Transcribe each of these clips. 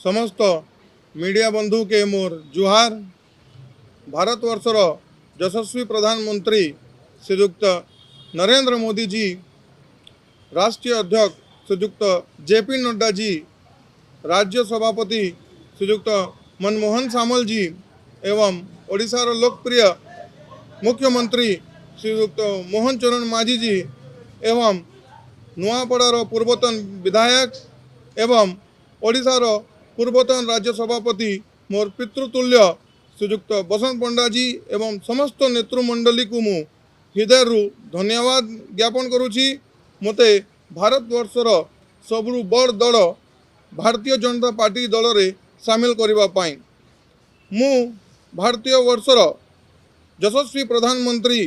समस्त मीडिया बंधु के मोर जुहार। भारतवर्षर यशस्वी प्रधानमंत्री श्रीयुक्त नरेंद्र मोदी जी, राष्ट्रीय अध्यक्ष श्रीयुक्त JP नड्डा जी, राज्य सभापति श्रीयुक्त मनमोहन सामल जी एवं ओडिशार लोकप्रिय मुख्यमंत्री श्रीयुक्त मोहन चरण माझी जी एवं नुआपड़ार पूर्वतन विधायक एवं ओडिशार पूर्वतन राज्य सभापति मोर पितृतुल्य श्रीयुक्त बसंत पंडा जी एवं समस्त नेतृमंडली को मु हृदय धन्यवाद ज्ञापन करुछि। मते भारतवर्षर सबरु बड़ दल भारतीय जनता पार्टी दल रे सामिल करबा पाई मु भारतीय वर्षर यशस्वी प्रधानमंत्री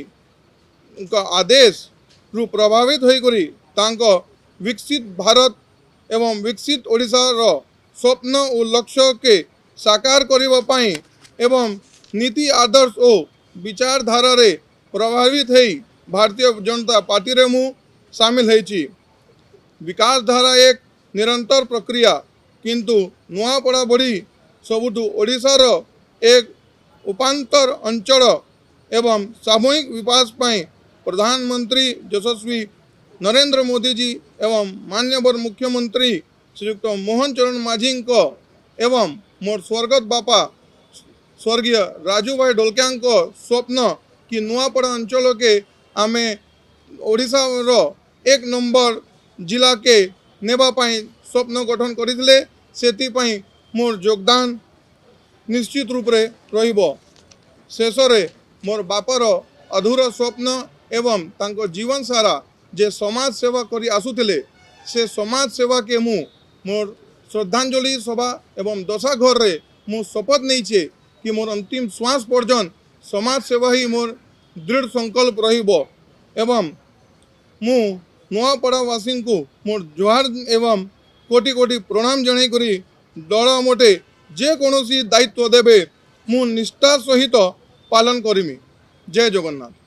का आदेश रु प्रभावित होइकरी तांको विकसित भारत एवं विकसित ओडिशार स्वप्न और लक्ष्य के साकार करबा पाई एवं नीति आदर्श और विचारधारा रे प्रभावित है भारतीय जनता पार्टी रे मु सामिल है। विकास धारा एक निरंतर प्रक्रिया किंतु नुआपड़ा बड़ी सबुठु ओडिशार एक उपांतर अंचल एवं सामूहिक विकास पाई प्रधानमंत्री यशस्वी नरेंद्र मोदी जी एवं मान्यवर मुख्यमंत्री श्रीयुक्त मोहन चरण माझी को एवं मोर स्वर्गत बापा स्वर्गीय राजू भाई ढोलकिया को स्वप्न कि नुआपड़ा अंचल के आमे ओडिशा रो एक नंबर जिला के नेबा पाई स्वप्न गठन करथिले। सेति पाई मोर योगदान निश्चित रूप रे रहिबो। शेष रे मोर बापर अधूरा स्वप्न एवं तांको जीवन सारा जे समाज सेवा करी आसुथिले से समाज सेवा के मु मोर श्रद्धांजलि सभा एवं दशा घर रे मु शपथ नहींचे कि मोर अंतिम श्वास पर्यंत समाज सेवा ही मोर दृढ़ संकल्प रहिबो एवं मु नुआपड़ावासी को मोर जुहार एवं कोटि कोटि प्रणाम जणाई करी दल मोटे जे कोनोसी दायित्व देबे मु निष्ठा सहित पालन करिमि। जय जगन्नाथ।